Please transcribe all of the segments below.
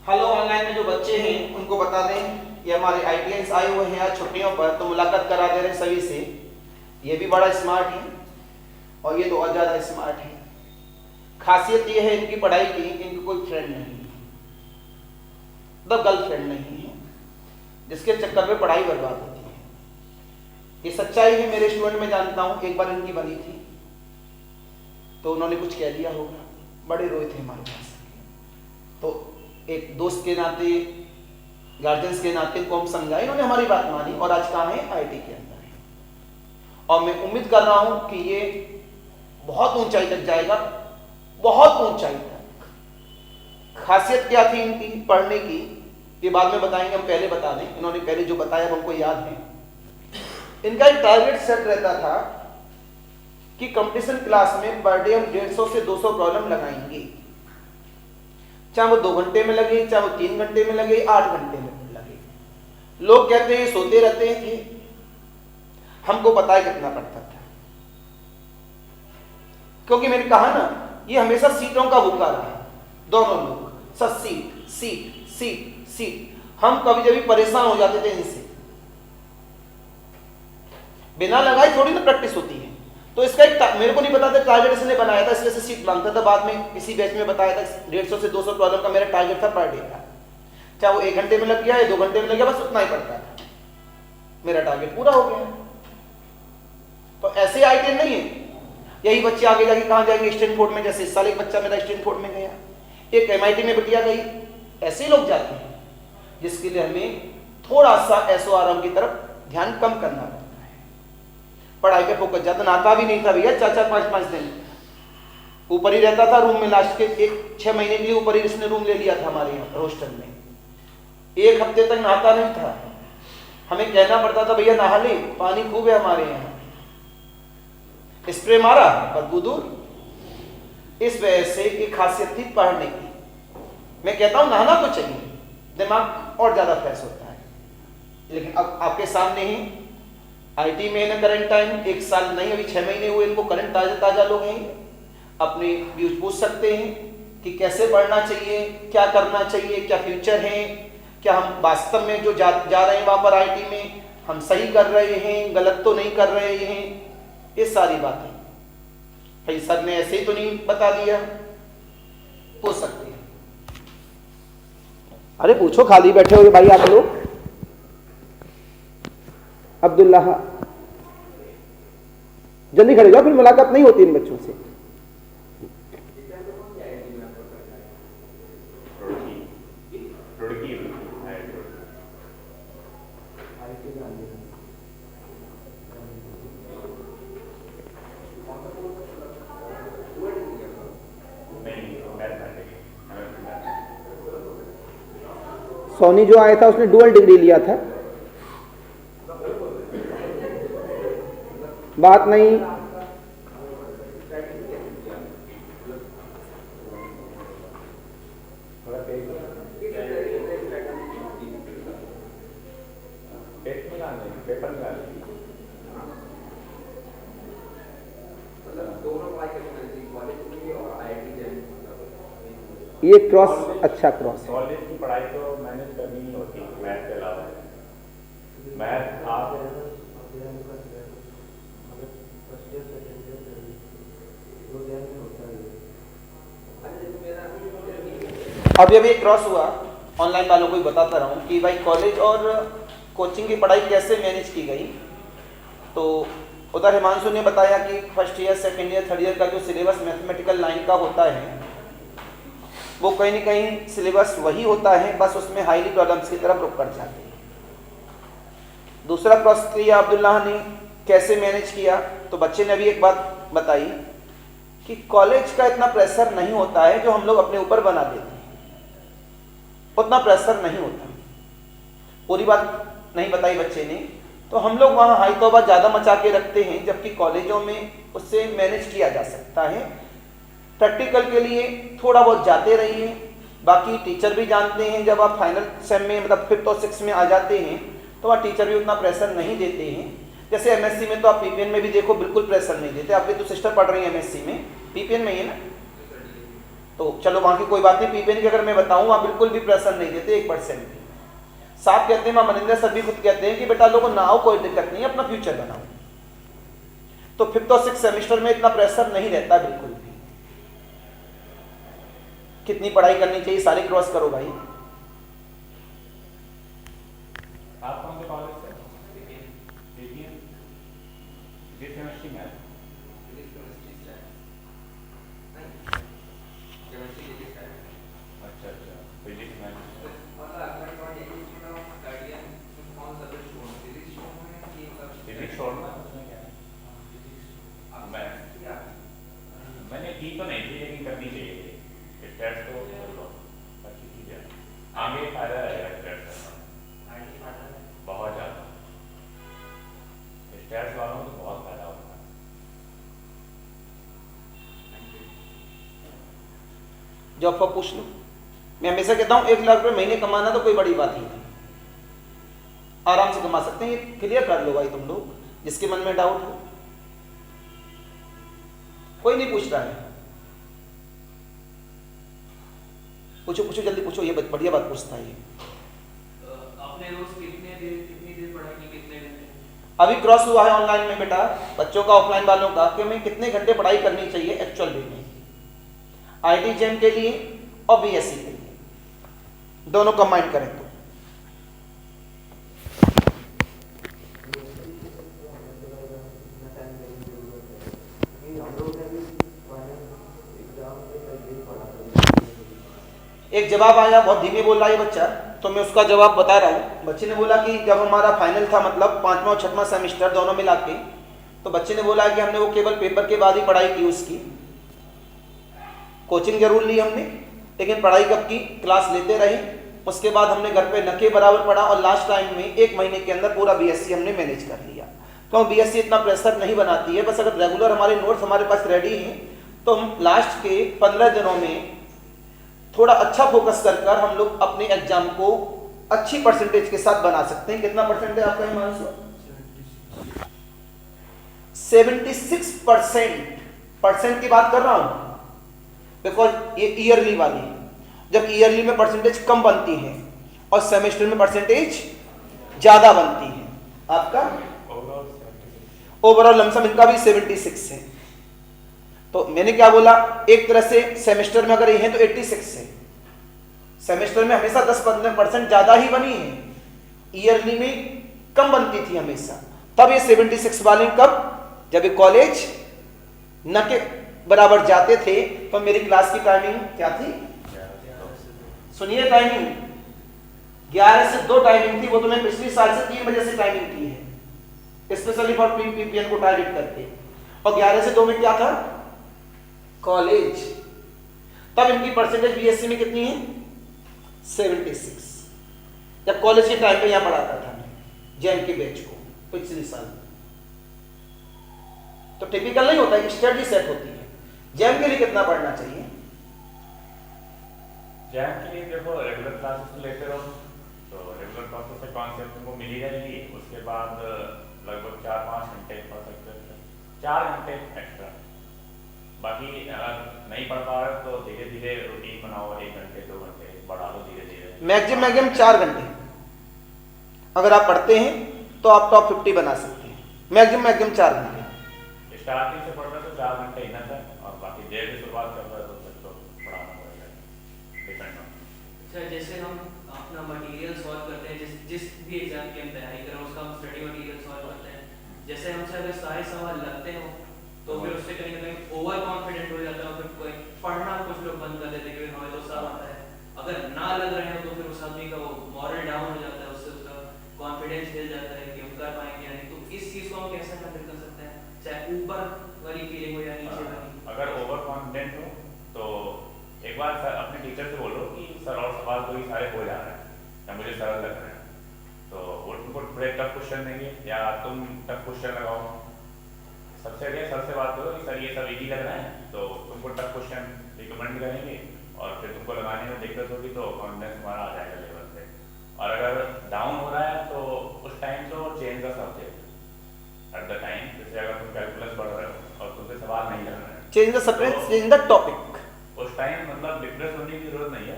Hello online में जो बच्चे हैं उनको बता दें ये हमारे ITIs आए हुए हैं आज छुट्टियों पर, तो मुलाकात करा दे रहे हैं सभी से। ये भी बड़ा स्मार्ट है और ये तो और ज़्यादा स्मार्ट है। खासियत ये है इनकी पढ़ाई की, इनकी कोई फ्रेंड नहीं है, मतलब गर्लफ्रेंड नहीं है जिसके चक्कर में पढ़ाई बर्बाद होती है। ये सच्चाई है, मेरे स्टूडेंट में जानता हूँ। एक बार इनकी बनी थी तो उन्होंने कुछ कह दिया होगा, बड़े रोए थे हमारे पास। तो एक दोस्त के नाते, गार्जियंस के नाते इनको हम समझाए, इन्होंने हमारी बात मानी और आज कहाँ है, IIT के अंदर है। और मैं उम्मीद कर रहा हूँ कि ये बहुत ऊंचाई तक जाएगा, बहुत ऊंचाई तक। खासियत क्या थी इनकी पढ़ने की ये बाद में बताएंगे, हम पहले बता दें। इन्होंने पहले जो बताया हमको याद है। इनका एक टारगेट सेट रहता था कि कंपटीशन क्लास में पर डे हम 150 से 200 प्रॉब्लम लगाएंगे, चाहे वो 2 घंटे में लगे, चाहे वो 3 घंटे में लगे, 8 घंटे में लगे। लोग कहते हैं सोते रहते थे, हमको पता है कितना पड़ता था, क्योंकि मैंने कहा ना ये हमेशा सीटों का भूखा रहा। दोनों लोग सब सीट सीट सीट सीट। हम कभी कभी परेशान हो जाते थे इनसे, बिना लगाई थोड़ी ना प्रैक्टिस होती है। तो इसका एक मेरे को नहीं पता था टारगेट इसने बनाया था, इसलिए से सीट मांगता था। बाद में इसी बैच में बताया था 150 से 200 प्रॉब्लम का मेरा टारगेट था पर डे का। चाहे वो 1 घंटे में लग गया या 2 घंटे में लग गया, बस उतना ही पड़ता था, मेरा टारगेट पूरा हो गया। तो ऐसे आइडिया नहीं है। यही बच्चे आगे जाके कहाँ जाएंगे, स्टैनफोर्ड में। जैसे इस साल एक बच्चा मेरा स्टैनफोर्ड में गया, एक MIT में बिटिया गई। ऐसे ही लोग जाते हैं, जिसके लिए हमें थोड़ा सा SORM की तरफ ध्यान कम करना पड़ता है। पढ़ाई पे फोकस ज्यादा नाता भी नहीं था भैया। 4-4 5-5 दिन ऊपर ही रहता था रूम में। लास्ट के 6 महीने के लिए ऊपर ही इसने रूम ले लिया था हमारे यहाँ हॉस्टल में। 1 हफ्ते तक नहाता नहीं था, हमें कहना पड़ता था भैया नहा ले, पानी खूब है हमारे यहाँ। स्प्रे मारा, बदबू दूर। इस वजह से एक खासियत थी पढ़ने की। मैं कहता हूं नहाना तो चाहिए, दिमाग और ज्यादा फ्रेश होता है। लेकिन अब आपके सामने ही IT में ना करंट टाइम 1 साल नहीं, अभी 6 महीने हुए इनको। करंट ताजा ताजा लोग हैं, अपने व्यूज पूछ सकते हैं कि कैसे पढ़ना चाहिए, क्या करना चाहिए, क्या फ्यूचर है, क्या हम वास्तव में जो जा रहे हैं वहां पर IT में हम सही कर रहे हैं, गलत तो नहीं कर रहे हैं। ये सारी बातें भाई सर ने ऐसे ही तो नहीं बता दिया, पूछ सकते हैं। अरे पूछो, खाली बैठे हो भाई आप लोग। अब्दुल्ला, जल्दी खड़े जाओ, फिर मुलाकात नहीं होती इन बच्चों से। सोनी जो आया था उसने डुअल डिग्री लिया था। बात नहीं, ये क्रॉस अच्छा क्रॉस है। कॉलेज की पढ़ाई तो मैनेज करनी ही होती है मैथ के अलावा। मैथ आप अब जब ये क्रॉस हुआ, ऑनलाइन वालों को भी बताता रहा हूँ कि भाई कॉलेज और कोचिंग की पढ़ाई कैसे मैनेज की गई। तो उधर हिमांशु ने बताया कि first year, second year, third year का जो सिलेबस मैथमेटिकल लाइन का होता है वो कहीं ना कहीं सिलेबस वही होता है, बस उसमें हाईली प्रॉब्लम्स की तरफ रुक कर जाते हैं। दूसरा क्रॉस किया अब्दुल्लाह ने, कैसे मैनेज किया। तो बच्चे ने अभी एक बात बताई कि कॉलेज का इतना प्रेशर नहीं होता है जो हम लोग अपने ऊपर बना देते हैं, उतना प्रेशर नहीं होता। पूरी बात नहीं बताई बच्चे ने। तो हम लोग वहाँ हाई तौबा ज़्यादा मचा के रखते हैं, जबकि कॉलेजों में उससे मैनेज किया जा सकता है। प्रैक्टिकल के लिए थोड़ा बहुत जाते रहिए, बाकी टीचर भी जानते हैं जब आप फाइनल सेम में मतलब 5th और 6th में आ जाते हैं तो वहाँ टीचर भी उतना प्रेशर नहीं देते हैं। जैसे MSc में तो आप PPN में भी देखो बिल्कुल प्रेशर नहीं देते। आपकी तो सिस्टर पढ़ रही है MSc में, PPN में ही है ना, तो चलो वहाँ की कोई बात नहीं, पीपीएन की अगर मैं बताऊँ वहाँ बिल्कुल भी प्रेशर नहीं देते 1% भी। साहब कहते हैं, वहाँ मनिंदर सर भी खुद कहते हैं कि बेटा लोगों ना आओ, कोई दिक्कत नहीं है, अपना फ्यूचर बनाओ। तो 5th और 6th सेमेस्टर में इतना प्रेशर नहीं रहता बिल्कुल भी। कितनी पढ़ाई करनी चाहिए, सारी क्रॉस करो भाई। आप कौन से कॉलेज से? पीपीएन किस केमिस्ट्री में है? अच्छा अच्छा, फिजिक्स में। फिजिक्स छोड़ना उसमें क्या है? मैंने की तो नहीं थी, लेकिन करनी चाहिए थी। स्टेट्स तो कर लो, अच्छी चीज़ है, आगे फायदा रहेगा स्टेट्स करना बहुत ज़्यादा। स्टेट्स वालों को बहुत फायदा होता है। जॉब पर पूछ लो। मैं हमेशा कहता हूँ 1 लाख रुपए महीने कमाना तो कोई बड़ी बात ही नहीं, आराम से कमा सकते हैं। ये क्लियर कर लो भाई तुम लोग, जिसके मन में डाउट हो। कोई नहीं पूछ रहा है, पूछो पूछो जल्दी पूछो, ये बढ़िया बात पूछता है ये। आपने रोज कितनी देर पढ़ाई की, कितने घंटे? अभी क्रॉस हुआ है ऑनलाइन में बेटा, बच्चों का ऑफलाइन वालों का, कि हमें कितने घंटे पढ़ाई करनी चाहिए एक्चुअल वे में, आईटी जेम के लिए और बीएससी के लिए, दोनों कंबाइन करें तो। एक जवाब आया, बहुत धीमे बोल रहा है बच्चा, तो मैं उसका जवाब बता रहा हूँ। बच्चे ने बोला कि जब हमारा फाइनल था, मतलब 5वां और 6वां सेमेस्टर दोनों मिला के, तो बच्चे ने बोला कि हमने वो केवल पेपर के बाद ही पढ़ाई की, उसकी कोचिंग जरूर ली हमने, लेकिन पढ़ाई कब की, क्लास लेते रहे। उसके बाद हमने घर पे न के बराबर पढ़ा, और लास्ट टाइम में 1 महीने के अंदर पूरा बीएससी हमने मैनेज कर लिया। तो बीएससी इतना प्रेशर नहीं बनाती है, बस अगर रेगुलर हमारे नोट्स हमारे पास रेडी हैं तो हम लास्ट के 15 दिनों में थोड़ा अच्छा फोकस कर हम लोग अपने एग्जाम को अच्छी परसेंटेज के साथ बना सकते हैं। कितना परसेंट है आपका हिमांशु? 76% परसेंट की बात कर रहा हूं, बिकॉज ये ईयरली वाली है। जब ईयरली में परसेंटेज कम बनती है और सेमेस्टर में परसेंटेज ज्यादा बनती है। आपका ओवरऑल लमसम इनका भी 76 है। तो मैंने क्या बोला, एक तरह से सेमेस्टर में अगर ये है तो 86 है, सेमेस्टर में हमेशा 10-15% ज्यादा ही बनी है, ईयरली में कम बनती थी हमेशा। तब ये 76 वाले कब, जब ये कॉलेज न के बराबर जाते थे, तो मेरी क्लास की टाइमिंग क्या थी, सुनिए टाइमिंग 11 से 2 टाइमिंग थी। वो तो मैं पिछली साल से 3 बजे से टाइमिंग की है, स्पेशली फॉर पीपीएन को टारगेट करके। और 11 से 2 में क्या था, कॉलेज। तब इनकी परसेंटेज बीएससी में कितनी है, 76। जब कॉलेज के टाइम पे यहां पढ़ाता था मैं जैम के बैच को पिछले साल। तो टिपिकल नहीं होता, स्टडी सेट होती है। जैम के लिए कितना पढ़ना चाहिए? जैम के लिए देखो, रेगुलर क्लासेस लेते रहो तो रेगुलर क्लासेस से कॉन्सेप्ट तुमको मिल ही जाएगी। उसके बाद लगभग 4-5 घंटे पढ़ सकते हो, 4 घंटे एक्स्ट्रा। बाकी अगर नहीं पढ़ पा रहे तो धीरे धीरे रूटीन बनाओ, 1 घंटे 2 घंटे बढ़ा लो धीरे धीरे। मैक्सिमम 4 घंटे अगर आप पढ़ते हैं तो आप टॉप 50 बना सकते हैं। मैक्सिमम 4 घंटे स्टार्टिंग से पढ़ रहे तो 4 घंटे इनफ है, और बाकी देर से शुरुआत कर रहे तो फिर तो पढ़ाना पड़ेगा, डिपेंड ऑन। अच्छा, जैसे हम अपना मटेरियल सॉल्व करते हैं, जिस भी एग्जाम की हम तैयारी कर रहे हैं उसका हम स्टडी मटेरियल सॉल्व करते हैं, जैसे हमसे अगर सारे सवाल लगते हो तो फिर उससे कहीं ना कहीं ओवर कॉन्फिडेंट हो जाता है, फिर कोई पढ़ना कुछ लोग बंद कर देते हैं कि हमें तो सब आता है। अगर ना लग रहे हो तो फिर उस आदमी का वो मॉरल डाउन हो जाता है, उससे उसका कॉन्फिडेंस हिल जाता है कि हम कर पाएंगे या नहीं। तो इस चीज को हम कैसे हैंडल कर सकते हैं, चाहे ऊपर वाली फीलिंग हो या नीचे वाली? अगर ओवर कॉन्फिडेंट हो तो एक बार अपने टीचर से बोलो कि सर और सवाल तो ये सारे हो जा रहे हैं या मुझे सरल लग रहे हैं, तो वो तुमको थोड़े टफ क्वेश्चन देंगे या तुम टफ क्वेश्चन लगाओ। सबसे पहले सर से बात करो कि सर ये सब इजी लग रहा है, तो तुमको टफ क्वेश्चन रिकमेंड करेंगे, और फिर तुमको लगाने में दिक्कत होगी तो कॉन्फिडेंस तुम्हारा आ जाएगा लेवल पे। और अगर डाउन हो रहा है तो उस टाइम तो change the subject at the time. जैसे अगर तुम कैलकुलस पढ़ रहे हो और तुमसे सवाल नहीं लग रहा है, change the subject, change the topic. उस टाइम मतलब डिप्रेस होने की जरूरत नहीं है।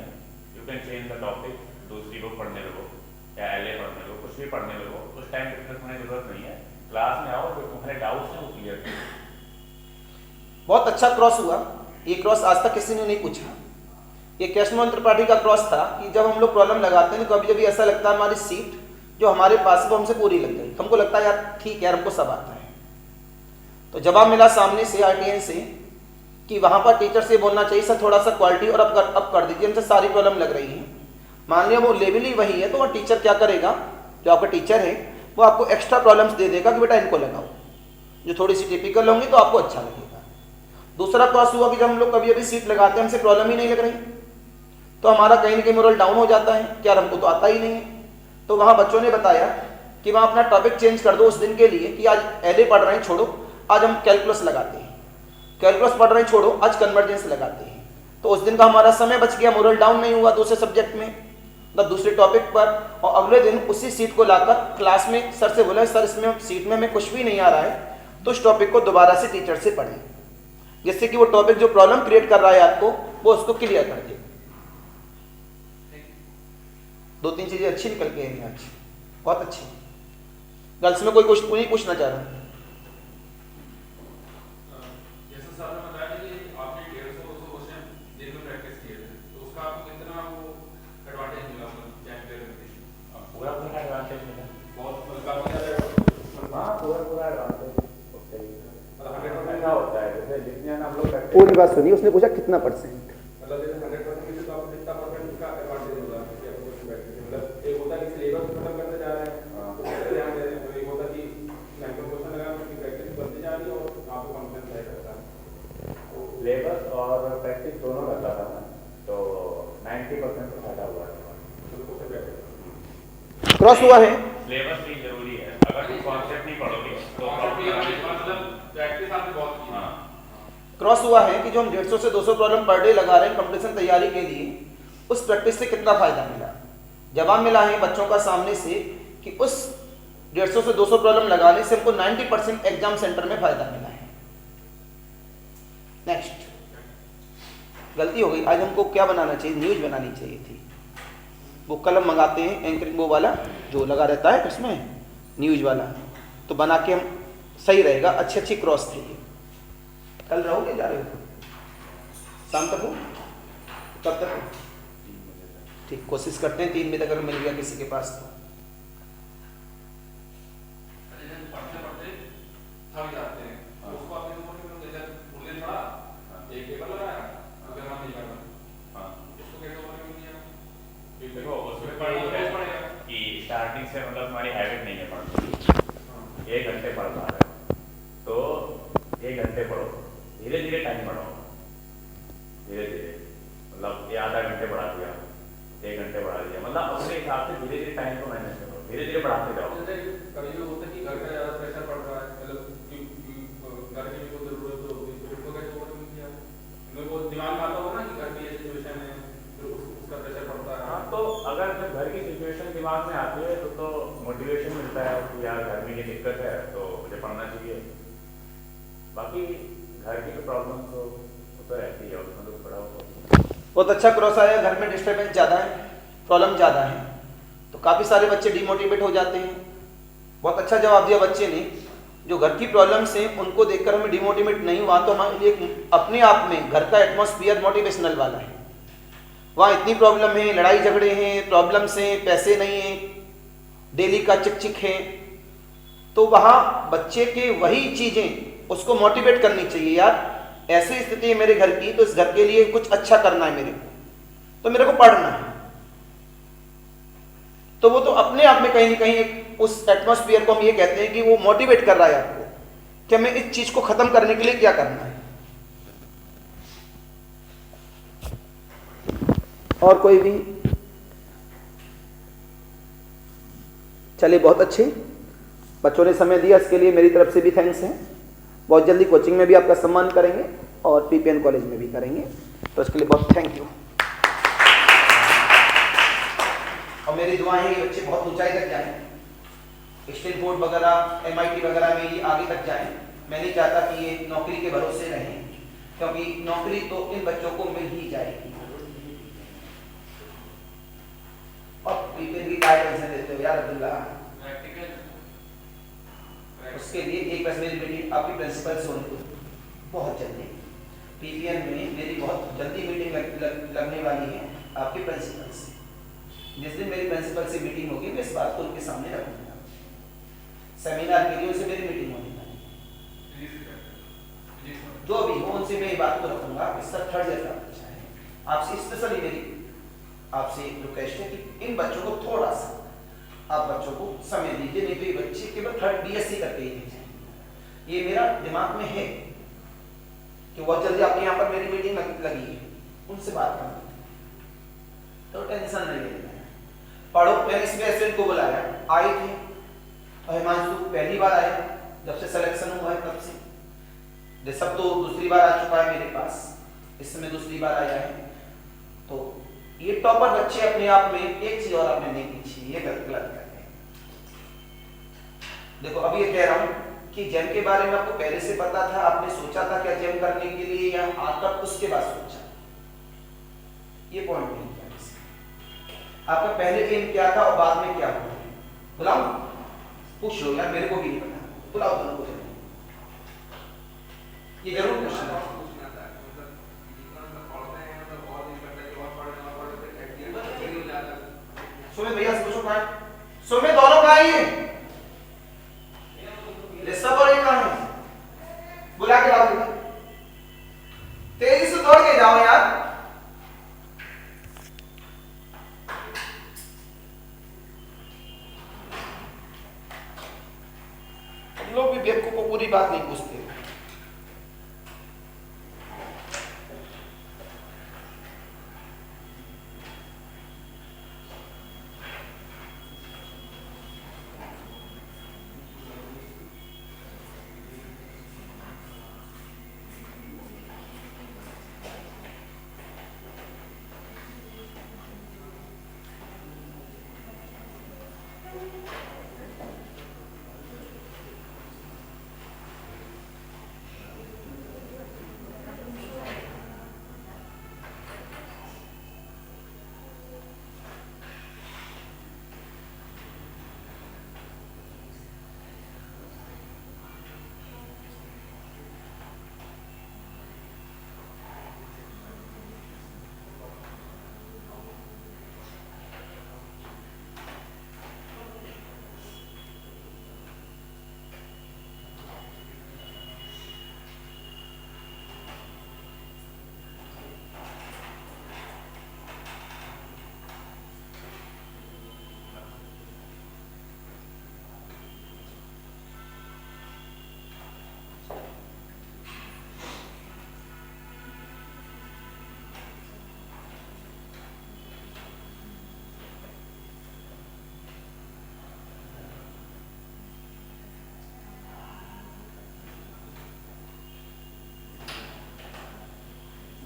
You can change the topic, दूसरी बुक पढ़ने लगो या एलए पढ़ने लगो, कुछ भी पढ़ने लगो, उस टाइम डिप्रेस होने की जरूरत नहीं है। क्लास में आओ, जो तुम्हारे डाउट्स हैं वो क्लियर करो। बहुत अच्छा क्रॉस हुआ। ये क्रॉस आज तक किसी ने नहीं पूछा। ये कैशमोहन त्रिपाठी का क्रॉस था कि जब हम लोग प्रॉब्लम लगाते हैं तो कभी कभी ऐसा लगता है हमारी सीट जो हमारे पास है वो हमसे पूरी लग गई, हमको लगता है यार ठीक है यार हमको सब आता है। तो जवाब मिला सामने से आरटीएन से कि वहाँ पर टीचर से बोलना चाहिए सर थोड़ा सा क्वालिटी और अब कर दीजिए, हमसे सारी प्रॉब्लम लग रही है। मान लिया वो लेवल ही वही है तो वह टीचर क्या करेगा, जो आपका टीचर है वो आपको एक्स्ट्रा प्रॉब्लम्स दे देगा कि बेटा इनको लगाओ, जो थोड़ी सी टिपिकल होंगी तो आपको अच्छा लगेगा। दूसरा क्रॉस हुआ कि जब हम लोग कभी अभी सीट लगाते हैं हमसे प्रॉब्लम ही नहीं लग रही तो हमारा कहीं ना कहीं मोरल डाउन हो जाता है कि यार हमको तो आता ही नहीं है। तो वहाँ बच्चों ने बताया कि वहाँ अपना टॉपिक चेंज कर दो उस दिन के लिए कि आज एलए पढ़ रहे हैं छोड़ो, आज हम कैलकुलस लगाते हैं, कैलकुलस पढ़ रहे हैं छोड़ो, आज कन्वर्जेंस लगाते हैं। तो उस दिन का हमारा समय बच गया, मोरल डाउन नहीं हुआ दूसरे सब्जेक्ट में, मतलब दूसरे टॉपिक पर। और अगले दिन उसी सीट को लाकर क्लास में सर से बोला सर इसमें सीट में हमें कुछ भी नहीं आ रहा है तो उस टॉपिक को दोबारा से टीचर से पढ़ें, जिससे कि वो टॉपिक जो प्रॉब्लम क्रिएट कर रहा है आपको वो उसको क्लियर कर दे। दो तीन चीजें अच्छी निकल के आई आज, बहुत अच्छी। गर्ल्स में कोई कुछ नहीं पूछना चाह रहा। जैसा सर ने बताया कि आपने 150-200 क्वेश्चन दिन में प्रैक्टिस किए थे तो उसका आपको कितना वो एडवांटेज मिला, मतलब चैट क्लियर करने में? पूरा एडवांटेज मिला, बहुत काफी ज्यादा। हाँ पूरा एडवांटेज मतलब 100% क्या होता है जैसे जितने हम लोग पूरी बात सुनिए, उसने पूछा कितना परसेंट, मतलब जैसे 100% की तो आपको कितना परसेंट उसका एडवांटेज मिला कि आपको क्वेश्चन प्रैक्टिस, मतलब एक होता है कि सिलेबस खत्म करते जा रहे हैं तो उससे ध्यान दे रहे हैं, तो एक होता है कि सैंपल क्वेश्चन लगा उसकी प्रैक्टिस बढ़ती जा रही है और आपको कॉन्फिडेंस है करता है। सिलेबस और प्रैक्टिस दोनों करता था मैं, तो 90% तो फायदा हुआ है। क्रॉस हुआ है। सिलेबस भी जरूरी है, अगर तुम कॉन्सेप्ट नहीं पढ़ोगे तो मतलब प्रैक्टिस आपने बहुत की। हाँ क्रॉस हुआ है कि जो हम 150 से 200 प्रॉब्लम पर डे लगा रहे हैं कंपटीशन तैयारी के लिए, उस प्रैक्टिस से कितना फायदा मिला। जवाब मिला है बच्चों का सामने से कि उस 150 से 200 प्रॉब्लम लगाने से हमको 90% एग्जाम सेंटर में फायदा मिला है। नेक्स्ट, गलती हो गई, आज हमको क्या बनाना चाहिए, न्यूज बनानी चाहिए थी। वो कलम मंगाते हैं एंकरिंग वो वाला जो लगा रहता है उसमें न्यूज वाला, तो बना के हम सही रहेगा। अच्छी अच्छी क्रॉस थी। कल रहोगे, जा रहे हो, शाम तक हो, कब तक हो? ठीक, कोशिश करते हैं 3 बजे तक अगर मिल गया किसी के पास तो। पढ़ते पढ़ते थक जाते हैं तो उसको आपने जैसे पढ़ा एक पेपर लगाया अगर हम नहीं करना इसको कैसे ओवरकम किया? देखो उसमें पढ़ेगा कि स्टार्टिंग से मतलब हमारी हैबिट नहीं है पढ़ने, 1 घंटे पढ़ पा रहे हो तो 1 घंटे पढ़ो, धीरे धीरे टाइम बढ़ाओ, धीरे धीरे मतलब ये आधा घंटे बढ़ा दिया, 1 घंटे बढ़ा दिया, मतलब अपने हिसाब से धीरे धीरे टाइम को मैनेज करो, धीरे धीरे बढ़ाते जाओ। जैसे कभी भी होता है कि घर का ज़्यादा प्रेशर पड़ रहा है, मतलब घर की भी कोई ज़रूरत हो उसको कैसे ओवरकम किया? मेरे को दिमाग में आता होगा ना कि घर की ये सिचुएशन है फिर उसका प्रेशर पड़ता है। हाँ तो अगर जब घर की सिचुएशन दिमाग में आती है तो मोटिवेशन मिलता है कि यार घर में ये दिक्कत है तो मुझे पढ़ना चाहिए। बाकी घर की तो प्रॉब्लम तो रहती है, उसमें तो पड़ा हुआ। बहुत अच्छा क्रॉस आया। घर में डिस्टर्बेंस ज़्यादा है, प्रॉब्लम ज़्यादा है, तो काफ़ी सारे बच्चे डिमोटिवेट हो जाते हैं। बहुत अच्छा जवाब दिया बच्चे ने। जो घर की प्रॉब्लम्स हैं उनको देखकर हमें डिमोटिवेट नहीं हुआ तो हमारे लिए अपने आप में घर का एटमॉस्फेयर मोटिवेशनल वाला है। वहाँ इतनी प्रॉब्लम है, लड़ाई झगड़े हैं, प्रॉब्लम्स हैं, पैसे नहीं हैं, डेली का चिक है, तो वहाँ बच्चे के वही चीज़ें उसको मोटिवेट करनी चाहिए। यार ऐसी स्थिति है मेरे घर की तो इस घर के लिए कुछ अच्छा करना है मेरे को, तो मेरे को पढ़ना है। तो वो तो अपने आप में कहीं ना कहीं एक उस एटमॉस्फेयर को हम ये कहते हैं कि वो मोटिवेट कर रहा है आपको कि हमें इस चीज को खत्म करने के लिए क्या करना है। और कोई भी? चलिए, बहुत अच्छे बच्चों ने समय दिया, इसके लिए मेरी तरफ से भी थैंक्स है। बहुत जल्दी कोचिंग में भी आपका सम्मान करेंगे और पीपीएन कॉलेज में भी करेंगे, तो इसके लिए बहुत थैंक यू। और मेरी दुआएं हैं कि बच्चे बहुत ऊंचाई तक जाएं, स्टैनफोर्ड वगैरह, एमआईटी वगैरह में ये आगे तक जाएं। मैं नहीं चाहता कि ये नौकरी के भरोसे रहें, क्योंकि नौकरी तो इन बच्चों को मिल ही जाएगी। क्या टेंशन लेते हो यार अब्दुल्ला? प्रैक्टिकल उसके लिए एक बस मेरी मीटिंग आपकी प्रिंसिपल से होनी थी बहुत जल्दी। पीपीएन में मेरी बहुत जल्दी मीटिंग लगने वाली है आपके प्रिंसिपल से। जिस दिन मेरी प्रिंसिपल से मीटिंग होगी मैं इस बात को उनके सामने रखूंगा। सेमिनार के लिए उनसे मेरी मीटिंग होने वाली है। जो भी हो उनसे मैं ये बात को रखूंगा। इसका थर्ड ईयर का बच्चा है, आपसे स्पेशली मेरी आपसे रिक्वेस्ट है कि इन बच्चों को थोड़ा सा आप बच्चों को समय दीजिए, नहीं तो ये बच्चे केवल थर्ड बीएससी करके ही नहीं जाएंगे। ये मेरा दिमाग में है कि बहुत जल्दी आपके यहाँ पर मेरी मीटिंग लगी है, उनसे बात करनी, तो टेंशन नहीं लेना है। पढ़ो, मैंने इस वजह से इनको बुलाया, आए थे और हिमांशु पहली बार आए जब से सिलेक्शन हुआ है तब से। ऋषभ तो दूसरी बार आ चुका है मेरे पास, इस समय दूसरी बार आया है। तो ये टॉपर बच्चे अपने आप में एक चीज और आपने नहीं पूछी, ये गलत करते हैं। देखो अभी ये कह रहा हूं कि जेम के बारे में आपको पहले से पता था, आपने सोचा था क्या जेम करने के लिए या आकर उसके बाद सोचा? ये पॉइंट नहीं किया आपका पहले एम क्या था और बाद में क्या हुआ? बुलाओ, पूछ लो यार, मेरे को भी नहीं पता, बुलाओ दोनों को। ये जरूर पूछना है। सुमित भैया से पूछो कहाँ? सुमित दोनों कहाँ हैं? ऋषभ और एक कहाँ है? बुला के लाओ, तेजी से दौड़ के जाओ यार। हम लोग भी बेवकूफ को पूरी बात नहीं पूछते।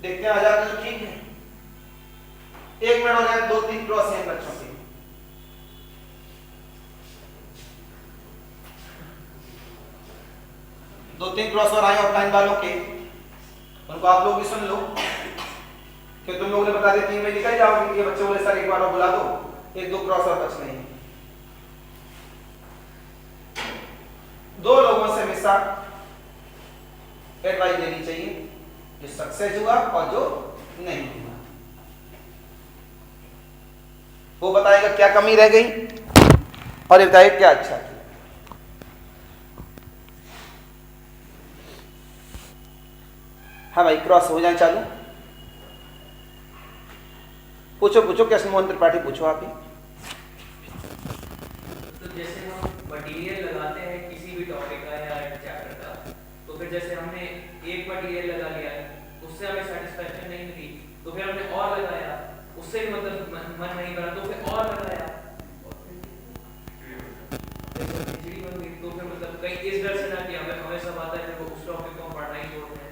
देखते हैं आ जाते तो ठीक है। 1 मिनट हो गया, 2-3 क्रॉस हैं बच्चों के। दो तीन क्रॉस और आए ऑफलाइन वालों के, उनको आप लोग भी सुन लो कि तुम लोगों ने बता दिया 3 में निकल जाओगे। ये बच्चे बोले सर एक बार और बुला दो, 1-2 क्रॉस और बच नहीं। 2 लोगों से हमेशा एडवाइस लेनी चाहिए, जो सक्सेस हुआ और जो नहीं हुआ। वो बताएगा क्या कमी रह गई और ये बताएगा क्या अच्छा किया। हाँ भाई, क्रॉस हो जाए चालू। पूछो पूछो, कृष्ण मोहन त्रिपाठी पूछो आप ही। तो जैसे हम मटेरियल लगाते हैं किसी भी टॉपिक का या चैप्टर का, तो फिर जैसे हमने एक मटेरियल लगा लिया है, उससे हमें सेटिस्फैक्शन नहीं मिली, तो फिर हमने और लगाया, उससे भी मतलब मन नहीं भरा, तो फिर और लगाया, खिचड़ी बन गई। तो फिर मतलब कहीं इस डर से ना कि हमें सब आता है, फिर उस टॉपिक को हम पढ़ना ही छोड़ दें।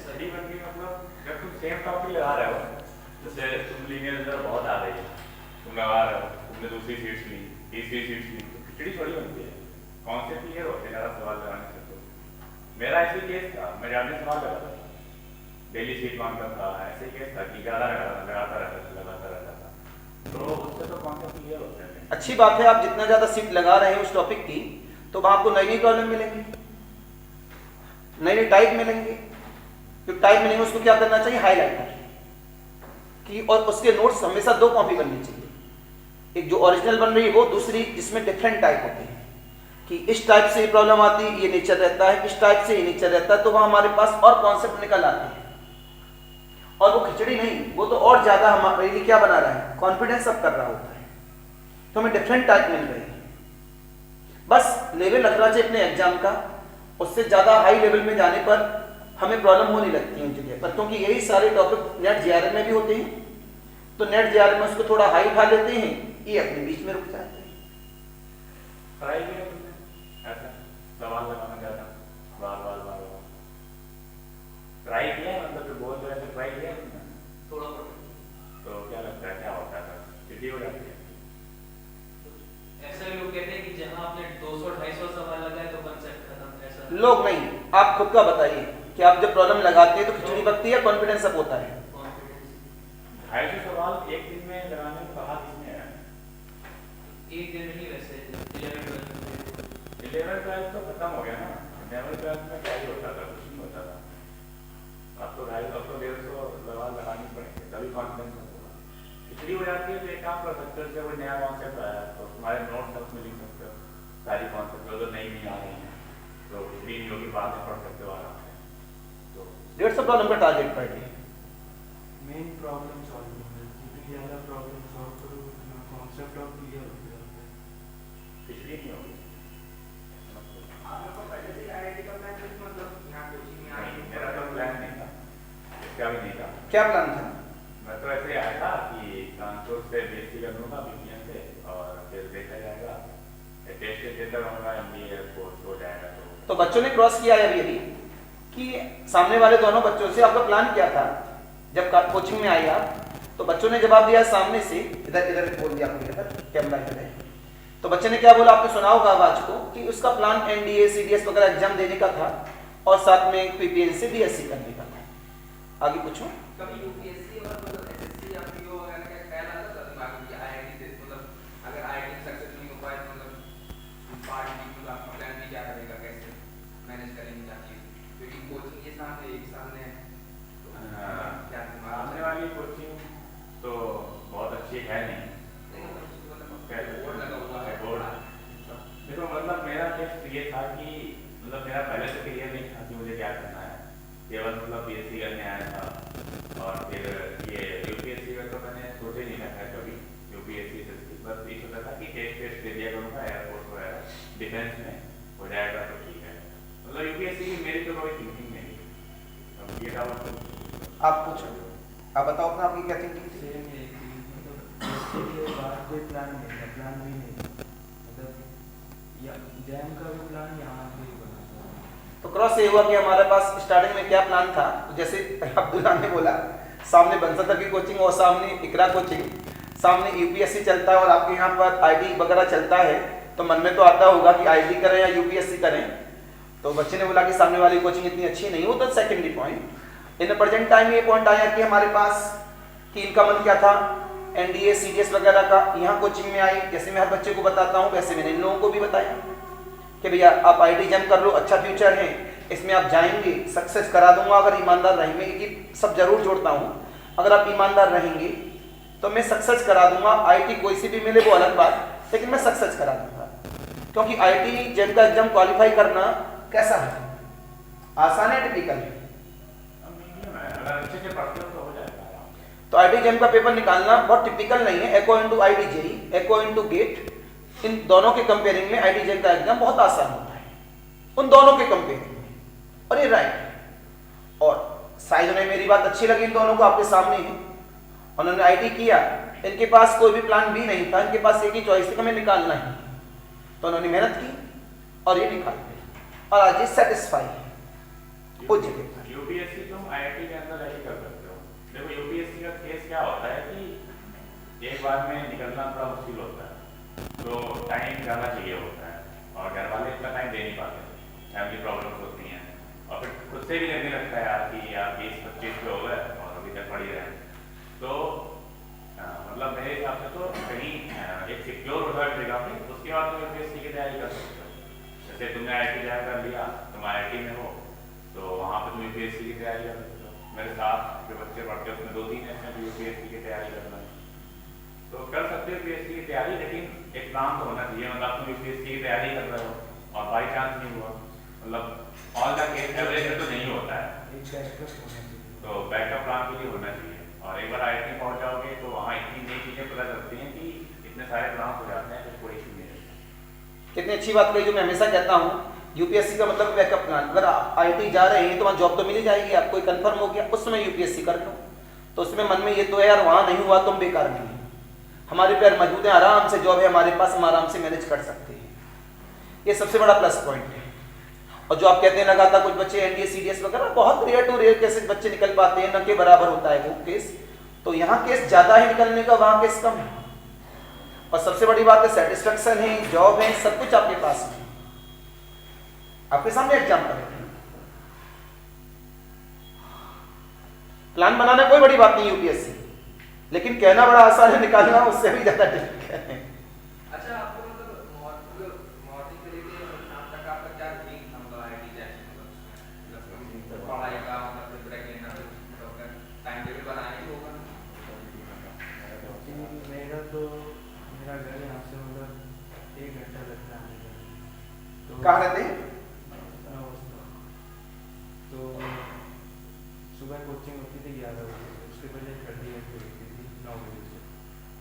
स्टडी बन गई मतलब जब तुम सेम टॉपिक लगा रहे हो, जैसे तुम लीनियर अलजेब्रा बहुत आ रही है, तुम लगा रहे हो, तुमने दूसरी सीट्स ली, तीसरी सीट्स ली, तो खिचड़ी थोड़ी बनती है। कॉन्सेप्ट क्लियर होते हैं ज़्यादा सवाल लगाने से। तो मेरा ऐसे केस था, मैं ज़्यादा सवाल लगाता था, डेली सीट मांगता था, ऐसे केस था कि ज़्यादा लगाता रहता था। तो उससे तो कॉन्सेप्ट क्लियर होते हैं। अच्छी बात है, आप जितना ज़्यादा सीट लगा रहे हैं उस टॉपिक की, तो वहाँ आपको नई नई प्रॉब्लम मिलेंगी, नई नई टाइप मिलेंगे। जो टाइप मिलेंगे उसको क्या करना चाहिए, हाईलाइटर की, और उसके नोट्स हमेशा 2 कॉपी करनी चाहिए, एक जो ओरिजिनल बन रही है वो, दूसरी जिसमें डिफरेंट टाइप होते हैं कि इस टाइप से ये प्रॉब्लम आती है, ये नेचर रहता है, इस टाइप से ये नेचर रहता है, तो वहाँ हमारे पास और कॉन्सेप्ट निकल आते हैं। और वो खिचड़ी नहीं, वो तो और ज़्यादा हमारे लिए क्या बना रहा है, कॉन्फिडेंस अप कर रहा होता है। तो हमें डिफरेंट टाइप मिल रही है, बस लेवल रखना चाहिए अपने एग्जाम का। उससे ज़्यादा हाई लेवल में जाने पर हमें प्रॉब्लम होने लगती है उन जगह पर, क्योंकि यही सारे टॉपिक नेट जीआरएम में भी होते हैं। तो नेट जीआरएम में उसको थोड़ा हाई उठा लेते हैं, ये अपने बीच में रुक जाते हैं। ट्राई किया तुमने ऐसा सवाल लगाना ज़्यादा बार बार बार बार ट्राई किया, मतलब जो बोल रहे थे ट्राई किया तुमने थोड़ा बहुत। तो क्या लगता है क्या होता है, कितनी हो जाती है? ऐसा लोग कहते हैं कि जहाँ आपने 200-250 सवाल लगाए तो कंसेप्ट खत्म, ऐसा लोग नहीं, आप खुद का बताइए कि आप जब प्रॉब्लम लगाते हैं तो खिचड़ी पकती है, कॉन्फिडेंस अप होता है। कॉन्फिडेंस 250 सवाल एक दिन में लगाने को कहा किसने है? एक दिन में ही, वैसे 11th-12th तो खत्म हो गया ना, 11th-12th में क्या ही होता था, कुछ नहीं होता था। अब तो 150 सवाल लगानी पड़ेंगे तभी कॉन्फिडेंस होगा। खिचड़ी हो जाती है तो एक काम कर सकते हो, जब कोई नया कॉन्सेप्ट आया तो तुम्हारे नोट्स तक में लिख सकते हो सारी कॉन्सेप्ट, जो नहीं आ रही हैं तो खिचड़ी नहीं होगी, बाद में पढ़ सकते हो आराम से। तो 150 प्रॉब्लम का target per day. Main problem solving है, जितनी ज़्यादा प्रॉब्लम सॉल्व करो उतना कॉन्सेप्ट और क्लियर हो जाता है। खिचड़ी नहीं होगी। आप लोग को पहले से आईआईटी का प्लान नहीं, मतलब यहाँ कोचिंग में आए? नहीं, मेरा तो प्लान नहीं था, इसका भी नहीं था। क्या प्लान था? मैं तो ऐसे आया था कि कानपुर से बीएससी कर लूँगा बीपीएम से, और फिर देखा जाएगा टेस्ट देता रहूँगा, एमबीए कोर्स हो जाएगा। तो बच्चों ने क्रॉस किया है अभी कि सामने वाले दोनों बच्चों से आपका प्लान क्या था जब कोचिंग में आए आप, तो बच्चों ने जवाब दिया सामने से, इधर इधर बोल दिया आपने, इधर कैमरा इधर है। तो बच्चे ने क्या बोला, आपने सुना होगा आवाज को, कि उसका प्लान एनडीए सीडीएस वगैरह एग्जाम देने का था और साथ में पीपीएन से बीएससी करने का था। आगे पूछो। कभी यूपीएससी और मतलब एसएससी या पीओ वगैरह का ख्याल आता था दिमाग में कि आईआईटी से, मतलब अगर आईआईटी सक्सेस नहीं हो पाए तो मतलब पार्ट बी, मतलब आपका प्लान भी क्या रहेगा, कैसे मैनेज करेंगे क्या चीज़, क्योंकि कोचिंग के सामने एक सामने है, तो क्या दिमाग सामने वाली कोचिंग तो बहुत अच्छी है नहीं, बोर्ड लगा हुआ है। देखो मतलब मेरा टेस्ट ये था कि मतलब मेरा पहले से क्लियर नहीं था कि मुझे क्या करना है, केवल मतलब बीएससी करने आया था। और फिर ये यूपीएससी में तो मैंने सोचा ही नहीं था कभी, यूपीएससी एसएससी बस ये सोचा था कि टेस्ट दे दिया करूँगा, एयरफोर्स वगैरह डिफेंस में हो जाएगा तो ठीक है। मतलब यूपीएससी की मेरी तो कोई थिंकिंग नहीं थी। अब ये डाउट आप पूछो, आप बताओ अपना, आपकी क्या थिंकिंग थी? सेम है कि मतलब इसके लिए बाहर कोई प्लान नहीं था, प्लान भी नहीं था, मतलब या जैम का भी प्लान यहाँ पे ही बना था। तो क्रॉस ये हुआ कि हमारे पास स्टार्टिंग में क्या प्लान था, तो जैसे अब्दुल्ला ने बोला, सामने बंसतर की कोचिंग और सामने इकरा कोचिंग, सामने यूपीएससी चलता है और आपके यहाँ पर आईटी वगैरह चलता है, तो मन में तो आता होगा कि आईटी करें या यूपीएससी करें। तो बच्चे ने बोला कि सामने वाली कोचिंग इतनी अच्छी नहीं हो, तो secondary point. In present time ये पॉइंट आया कि हमारे पास कि इनका मन क्या था, एनडीए सीडीएस वगैरह का, यहाँ कोचिंग में आई। जैसे मैं हर बच्चे को बताता हूँ वैसे मैंने इन लोगों को भी बताया कि भैया आप आईटी जम कर लो, अच्छा फ्यूचर है, इसमें आप जाएंगे, सक्सेस करा दूंगा अगर ईमानदार रहेंगे। कि सब जरूर जोड़ता हूँ, अगर आप ईमानदार रहेंगे तो मैं सक्सेस करा दूंगा। आईटी कोई सी भी मिले वो अलग बात, लेकिन मैं सक्सेस करा दूंगा। क्योंकि आईटी जम का एग्जाम क्वालिफाई करना कैसा है, आसान है, टिपिकल है? अगर अच्छे से पढ़ते हो तो हो जाएगा। तो आईटी जेम का पेपर निकालना बहुत टिपिकल नहीं है। एको इंटू आईटी जेई, एको इंटू गेट, इन दोनों के कंपेयरिंग में आईटी जेम का एग्जाम बहुत आसान होता है, उन दोनों के कंपेयरिंग में। और ये राइट है। और साइज ने मेरी बात अच्छी लगी, इन दोनों को आपके सामने है, उन्होंने आईटी किया, इनके पास कोई भी प्लान बी नहीं था, इनके पास एक ही चॉइस थी कि हमें निकालना है, तो उन्होंने मेहनत की और ये निकाल दिया और आज ये सेटिस्फाई है उस जगह पर। यूपीएससी तुम आईआईटी के अंदर ऐसे कर सकते हो। देखो यूपीएससी का केस क्या होता है कि एक बार में निकलना थोड़ा मुश्किल होता है, तो टाइम ज़्यादा चाहिए होता है और घर वाले इतना टाइम दे नहीं पाते, फैमिली प्रॉब्लम्स होती हैं और फिर खुद से भी लगने लगता है यार कि यार 20-25 पे हो गए और अभी तक पढ़ ही रहे हैं। तो मतलब मेरे हिसाब से तो कहीं एक जैसे तुमने IIT ज्वाइन कर लिया, तुम IIT में हो, तो वहाँ पे तुम UPSC की तैयारी कर सकते हो। मेरे साथ जो बच्चे पढ़ते हैं उसमें 2-3 ऐसे हैं जो UPSC की तैयारी करना है, तो कर सकते हो UPSC की तैयारी, लेकिन एक प्लान तो होना चाहिए। मतलब तुम UPSC की तैयारी कर रहे हो और बाई चांस नहीं हुआ, मतलब ऑल द केस एवरेज में तो नहीं होता है, एक बैकअप होना चाहिए। तो बैकअप प्लान के लिए होना चाहिए। और एक बार IIT पहुँच जाओगे तो वहाँ इतनी नई चीज़ें पता चलती हैं कि इतने सारे प्लान हो जाते हैं, तो कोई इशू नहीं है। कितनी अच्छी बात कही, जो मैं हमेशा कहता हूँ यूपीएससी का मतलब बैकअप प्लान। अगर आप IIT जा रहे हैं तो वहाँ जॉब तो मिल ही जाएगी आपको, कंफर्म हो गया, उस समय यूपीएससी कर लो। तो उसमें मन में ये तो है यार वहाँ नहीं हुआ तुम बेकार नहीं है, हमारे पैर मजबूत हैं, आराम से जॉब है हमारे पास, हम आराम से मैनेज कर सकते हैं। ये सबसे बड़ा प्लस पॉइंट है। और जो आप कहते हैं लगातार कुछ बच्चे NDA CDS वगैरह, बहुत रेयर टू रेयर केसेस बच्चे निकल पाते हैं, न के बराबर होता है वो केस। तो यहाँ केस ज्यादा है निकलने का, वहाँ केस कम है। और सबसे बड़ी बात है सेटिस्फेक्शन है, जॉब है, सब कुछ आपके पास है, आपके सामने एग्जाम्पल है। प्लान बनाना कोई बड़ी बात नहीं यूपीएससी, लेकिन कहना बड़ा आसान है, निकालना उससे भी ज्यादा ठीक है। अच्छा, आपको मतलब मॉर्निंग से लेके शाम तक आपका क्या रूटीन था, मतलब IIT जैसे मतलब पढ़ाई का, मतलब ब्रेक लेना, टाइम टेबल बनाना ही होगा? मेरा घर यहाँ से मतलब 1 घंटा लगता है आने में। तो कहाँ रहते हैं? तो सुबह कोचिंग होती थी 11 बजे से, उसके पहले 30th होती थी 9 बजे से।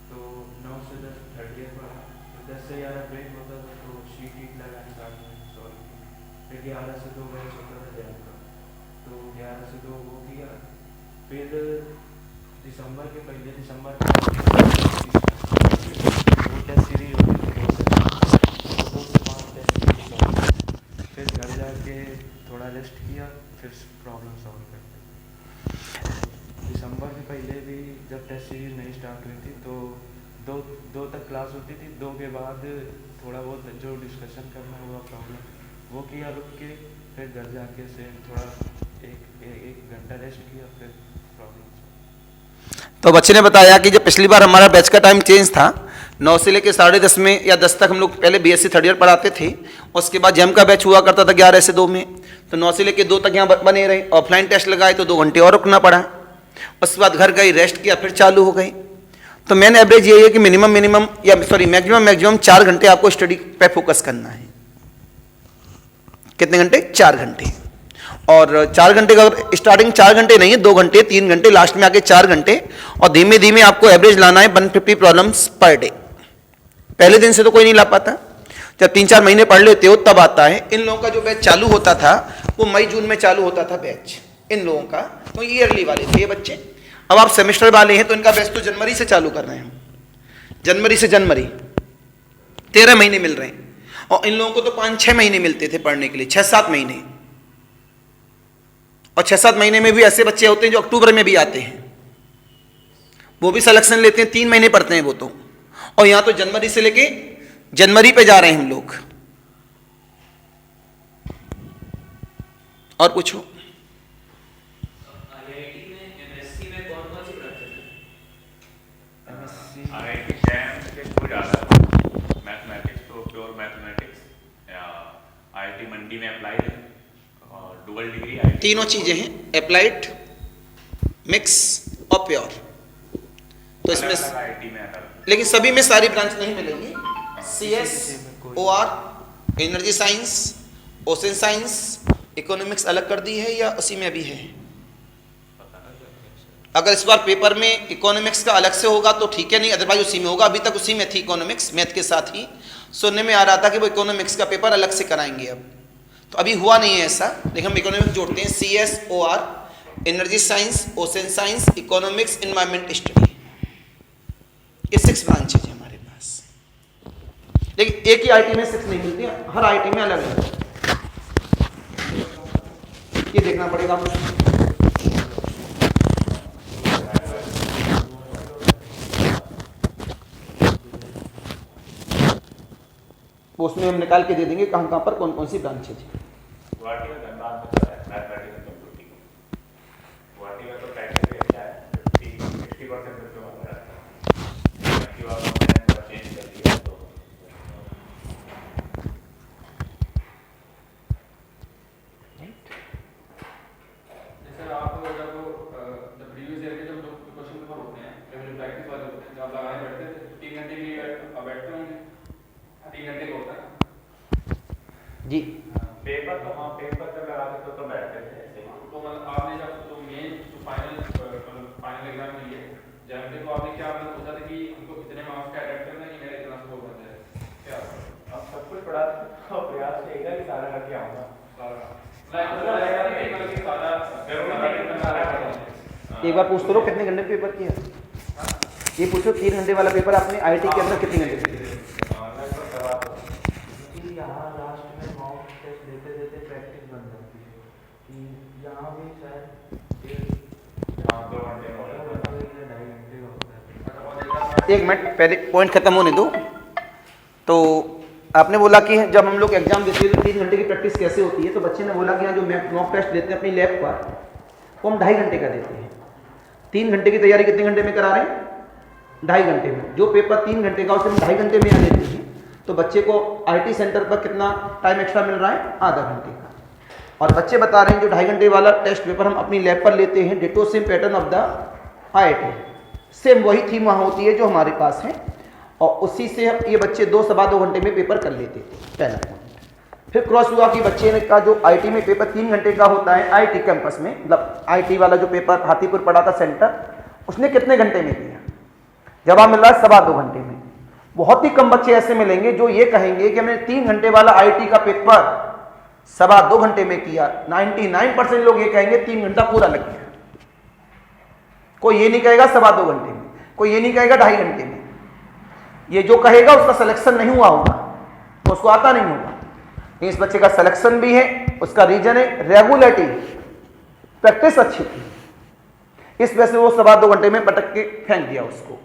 तो 9 से 10 30th पढ़ा, फिर 10 से 11 ब्रेक होता था, तो शीट लगाने साथ में सॉल्व की। फिर 11 से 2 बैच होता था जैम का, तो 11 से 2 वो किया। फिर दिसंबर के पहले दिसंबर वो टेस्ट सीरीज होती थी 2 से 5 टेस्ट सीरीज। फिर घर जाके थोड़ा रेस्ट किया, फिर प्रॉब्लम सॉल्व करते। दिसंबर के पहले भी जब टेस्ट सीरीज नहीं स्टार्ट हुई थी तो दो तक क्लास होती थी, 2 के बाद थोड़ा बहुत जो डिस्कशन करना हुआ प्रॉब्लम वो किया रुक के, फिर घर जाके से थोड़ा एक घंटा रेस्ट किया, फिर प्रॉब्लम। तो बच्चे ने बताया कि जब पिछली बार हमारा बैच का टाइम चेंज था, 9 से लेकर 10:30 में या 10 तक हम लोग पहले BSc 3rd ईयर पढ़ाते थे, उसके बाद जैम का बैच हुआ करता था 11 से 2 में, तो 9 से लेकर 2 तक यहाँ बने रहे। ऑफलाइन टेस्ट लगाए तो 2 घंटे और रुकना पड़ा, उसके बाद घर गई, रेस्ट किया, फिर चालू हो गई। तो मैंने एवरेज यही है कि मैक्सिमम 4 घंटे आपको स्टडी पे फोकस करना है। कितने घंटे? 4 घंटे। और 4 घंटे का स्टार्टिंग 4 घंटे नहीं है, 2 घंटे 3 घंटे, लास्ट में आके 4 घंटे, और धीमे धीमे आपको एवरेज लाना है 150 प्रॉब्लम्स पर डे। पहले दिन से तो कोई नहीं ला पाता, जब 3-4 महीने पढ़ लेते हो तब आता है। इन लोगों का जो बैच चालू होता था वो मई जून में चालू होता था बैच इन लोगों का, तो ईयरली वाले थे ये बच्चे। अब आप सेमेस्टर वाले हैं तो इनका बैच तो जनवरी से चालू कर रहे हैं, जनवरी से जनवरी 13 महीने मिल रहे हैं। और इन लोगों को तो 5-6 महीने मिलते थे पढ़ने के लिए, 6-7 महीने। और 6-7 महीने में भी ऐसे बच्चे होते हैं जो अक्टूबर में भी आते हैं, वो भी सिलेक्शन लेते हैं, 3 महीने पढ़ते हैं वो तो। और यहां तो जनवरी से लेके जनवरी पे जा रहे हैं हम लोग। और पूछो। IIT में MSc में कौन-कौन सी ब्रांचेस हैं? MSc IIT जैम के कुछ ज़्यादा मैथमेटिक्स, तो प्योर मैथमेटिक्स, या IIT मंडी में अप्लाइड है, और डुअल डिग्री IIT तीनों चीजें हैं, अप्लाइड, मिक्स और प्योर। तो इसमें IIT में अलग, लेकिन सभी में सारी ब्रांच नहीं मिलेंगी। CS, OR, energy science, ocean science, economics अलग कर दी है या उसी में भी है? अगर इस बार पेपर में इकोनॉमिक्स का अलग से होगा तो ठीक है, नहीं अदरवाइज उसी में होगा। अभी तक उसी में थी इकोनॉमिक्स, मैथ के साथ ही। सुनने में आ रहा था कि वो इकोनॉमिक्स का पेपर अलग से कराएंगे अब, तो अभी हुआ नहीं है ऐसा, लेकिन हम इकोनॉमिक्स जोड़ते हैं। CS, OR, energy science, ocean science, economics, environment study, ये 6 ब्रांचेज है हमारे पास। लेकिन एक ही IIT में 6 नहीं मिलती, हर IIT में अलग अलग, ये देखना पड़ेगा आपको। उसमें हम निकाल के दे देंगे कहाँ कहाँ पर कौन कौन सी ब्रांचेज है। गुवाहाटी में धनबाद में है मैथमेटिक्स एंड कंप्यूटिंग। गुवाहाटी में तो प्रैक्टिस अच्छा है, 50-60% तो वहाँ रहता है, बाकी वहाँ मैंने थोड़ा चेंज कर दिया। तो जी पेपर तो हाँ पेपर जब लगाते तो बैठते थे ऐसे ही। तो मतलब आपने जब तो मेन जो फाइनल एग्जाम दिए जैसे तो आपने क्या मतलब सोचा था कि उनको कितने मार्क्स का अटेम्प्ट करना है कि मेरा इतना स्कोर बन जाए क्या अब सब कुछ पढ़ा तो प्रयास रहेगा कि सारा करके आऊँगा। एक बार पूछ तो लो कितने घंटे पेपर किया। ये पूछो 3 घंटे वाला पेपर आपने आईआईटी के अंदर कितने घंटे किया? कि यहाँ लास्ट में मॉक टेस्ट देते देते प्रैक्टिस बन जाती है कि यहाँ भी शायद 2 घंटे में हो जाता है। 2 या 2.5 घंटे का होता है। एक मिनट पहले पॉइंट खत्म होने दो। तो आपने बोला कि जब हम लोग एग्जाम देते हैं तो 3 घंटे की प्रैक्टिस कैसे होती है, तो बच्चे ने बोला कि यहाँ जो मॉक टेस्ट देते हैं अपनी लैब पर वो हम 2.5 घंटे का देते हैं। 3 घंटे की तैयारी कितने घंटे में करा रहे हैं? 2.5 घंटे में। जो पेपर 3 घंटे का उसे हम 2.5 घंटे में यहाँ देते हैं, तो बच्चे को आईटी सेंटर पर कितना टाइम एक्स्ट्रा मिल रहा है? आधा घंटे का। और बच्चे बता रहे हैं जो 2.5 घंटे वाला टेस्ट पेपर हम अपनी लैब पर लेते हैं, ditto same pattern of the IIT, same वही थीम वहाँ होती है जो हमारे पास है, और उसी से ये बच्चे 2 सवा 2 घंटे में पेपर कर लेते थे। पहला पॉइंट। फिर क्रॉस हुआ कि बच्चे ने का जो आईटी में पेपर 3 घंटे का होता है आईटी कैंपस में, मतलब आईटी वाला जो पेपर हाथीपुर पड़ा था सेंटर, उसने कितने घंटे में किया? जवाब मिल रहा है सवा 2 घंटे में। बहुत ही कम बच्चे ऐसे मिलेंगे जो ये कहेंगे कि हमने 3 घंटे वाला आईटी का पेपर सवा 2 घंटे में किया। 99% लोग ये कहेंगे 3 घंटा पूरा लग गया। कोई ये नहीं कहेगा सवा 2 घंटे में, कोई ये नहीं कहेगा 2.5 घंटे में। ये जो कहेगा उसका सिलेक्शन नहीं हुआ होगा, तो उसको आता नहीं होगा। इस बच्चे का सिलेक्शन भी है, उसका रीजन है रेगुलरिटी, प्रैक्टिस अच्छी थी, इस वजह से वो सवा 2 घंटे में पटक के फेंक दिया उसको।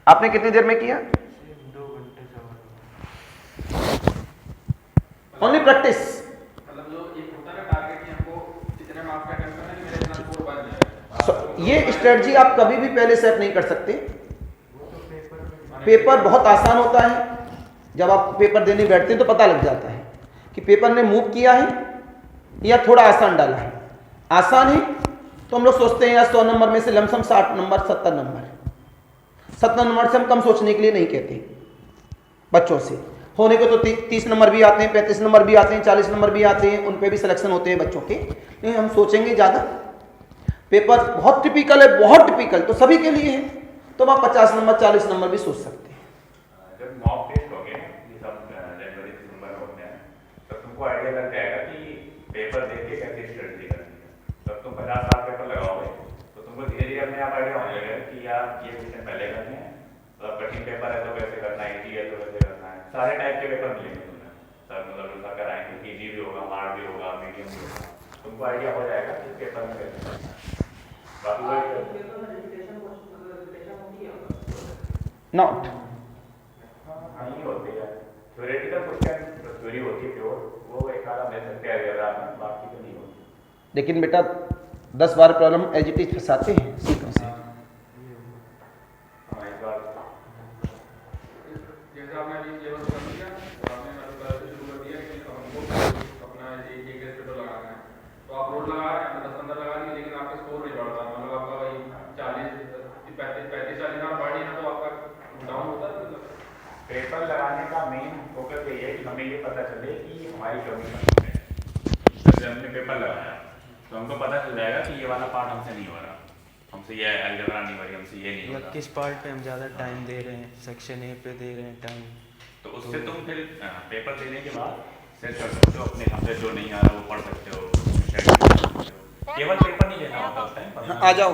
आपने कितनी देर में किया? 2 घंटे से ओनली प्रैक्टिस। मतलब जो एक होता है ना टारगेट कि हमको कितने मार्क्स का अटेम्प्ट करना है कि मेरा इतना स्कोर बन जाए। ये स्ट्रेटजी आप कभी भी पहले सेट नहीं कर सकते। वो तो पेपर में पेपर बहुत आसान होता है, जब आप पेपर देने बैठते हैं तो पता लग जाता है कि पेपर ने मूव किया है या थोड़ा आसान डाला है। आसान है तो हम लोग सोचते हैं यार 100 नंबर में से लमसम 60 नंबर 70 नंबर, 70 नंबर से हम कम सोचने के लिए नहीं कहते बच्चों से। होने को तो 30 नंबर भी आते हैं, 35 नंबर भी आते हैं, 40 नंबर भी आते हैं, उन पे भी सिलेक्शन होते हैं बच्चों के, लेकिन हम सोचेंगे ज़्यादा। पेपर बहुत टिपिकल है, बहुत टिपिकल, तो सभी के लिए है, तो आप 50 नंबर 40 नंबर भी सोच सकते हैं। जब मॉक टेस्ट हो गए ये सब जनवरी दिसंबर में होते हैं, तब तुमको आइडिया लग जाएगा कि पेपर देख के कैसे स्ट्रेटजी करनी है। तब तुम 50 साल पेपर लगाओगे तो तुमको धीरे धीरे अपने आप आइडिया होने लगेगा कि यार ये क्वेश्चन पहले करने हैं, तो कठिन पेपर है तो कैसे करना है, इजी है तो कैसे करना है। सारे टाइप के पेपर मिलेंगे तुम्हें, सब मतलब ऐसा कराएंगे कि इजी भी होगा, हार्ड भी होगा, मीडियम भी होगा, तुमको आइडिया हो जाएगा कि पेपर में कैसे करना है। बाकी वही नॉट नहीं होती है थ्योरेटिकल क्वेश्चन, थ्योरी होती है प्योर, वो एक आधा मिल सकते हैं एग्जाम में, बाकी तो नहीं होती। लेकिन बेटा 10-12 प्रॉब्लम एज इट इज फंसाते हैं सीखने से। हाँ इस बार जैसे आपने अभी ये वर्क कर दिया, आपने मतलब पहले से शुरू कर दिया कि हमको अपना एक पेपर लगाना है, तो आप रोड लगा रहे हैं, 10-15 लगा दिए, लेकिन आपका स्कोर नहीं बढ़ रहा, मतलब आपका वही 40-35-40 नंबर बढ़ नहीं, तो आपका डाउन होता है। मतलब पेपर लगाने का मेन फोकस यही है कि हमें ये पता चले कि हमारी कमी है। जैसे हमने पेपर लगाया तो हमको पता चल जाएगा कि ये वाला पार्ट हमसे नहीं हो रहा, हमसे ये अलजेब्रा नहीं हो रही, हमसे ये नहीं हो या रहा, किस पार्ट पे हम ज़्यादा टाइम दे रहे हैं, सेक्शन ए पे दे रहे हैं टाइम। तो उससे तुम फिर पेपर देने के बाद सेट कर सकते हो अपने हमसे जो नहीं आ रहा वो पढ़ सकते हो, शेयर कर सकते हो। केवल पेपर नहीं लेना होता उस टाइम, आ जाओ।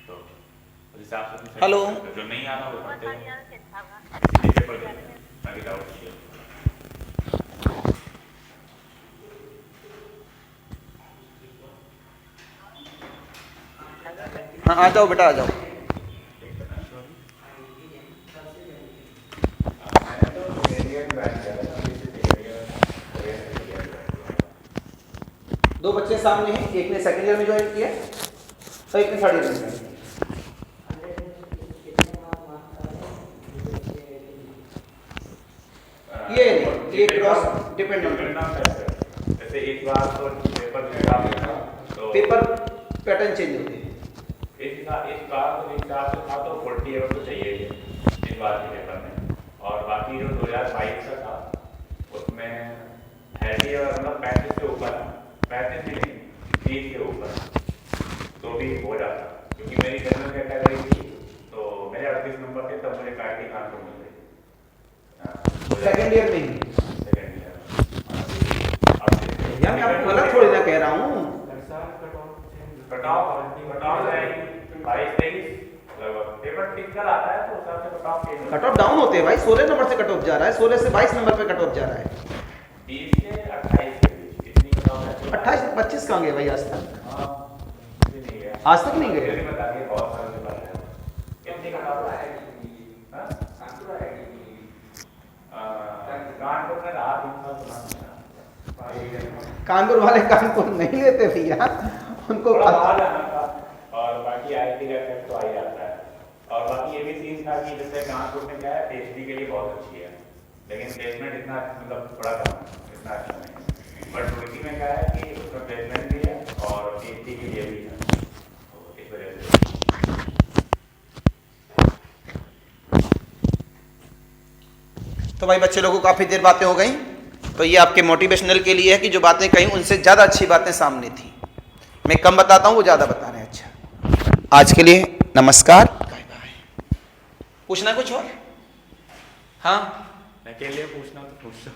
तो उस हिसाब से तुम set हेलो। कर सकते हो। जो नहीं आ रहा वो पढ़ते हो, इसीलिए पेपर दे ताकि डाउट क्लियर हो। हाँ आ जाओ बेटा आ जाओ। दो बच्चे सामने हैं, एक ने सेकंड ईयर में ज्वाइन किया और एक ने थर्ड ईयर में ज्वाइन किया। ये क्रॉस डिपेंडेंट जैसे एक बार तो पेपर निकाल था तो पेपर पैटर्न चेंज होते हैं। इस बार तो हिसाब से था तो 40 एवर तो चाहिए ही इस बार के पेपर में, और बाकी जो 2022 का था उसमें है मतलब 35 से ऊपर, 35 भी नहीं, 30 के ऊपर तो भी हो जाता, क्योंकि मेरी जनरल कैटेगरी थी तो मेरे 38 नंबर थे, तब मुझे IIT कानपुर मिल गई। सेकेंड ईयर में ही? Second year. यार मैं आपको गलत थोड़ी ना कह रहा हूँ। कटाव जाएगी 22-23 लगभग, पेपर टिक कर आता है तो उस हिसाब से कटाव चेंज कट ऑफ डाउन होते हैं भाई, 16 नंबर से कट ऑफ जा रहा है, 16 से 22 नंबर पे कट ऑफ जा रहा है। 20 से 28 के बीच इतनी कटाव है। 28 से 25 कहाँ गए भाई आज तक? हाँ, ये नहीं गया। आज तक नहीं गए? मुझे नहीं बता दिया, बहुत सालों से बात है। कितनी कटाव है? हाँ? कानपुर में रहा 3 साल सुना। कानपुर वाले कानपुर नहीं लेते भैया, उनको थोड़ा बाहर जाना था, और बाकी IIT का इफेक्ट तो आ ही जाता है। और बाकी ये भी सीन था कि जैसे कानपुर में क्या है, PhD के लिए बहुत अच्छी है, लेकिन प्लेसमेंट इतना मतलब थोड़ा कम है, इतना अच्छा नहीं है। बट रुड़की में क्या है कि उसमें प्लेसमेंट भी है और PhD के लिए भी है, तो इस वजह से। तो भाई बच्चे लोगों को काफ़ी देर बातें हो गई, तो ये आपके मोटिवेशनल के लिए है कि जो बातें कहीं उनसे ज़्यादा अच्छी बातें सामने थी। मैं कम बताता हूँ, वो ज़्यादा बता रहे हैं। अच्छा, आज के लिए नमस्कार, बाय बाय। पूछना कुछ और? हाँ, मैं के लिए पूछना तो पूछ लो।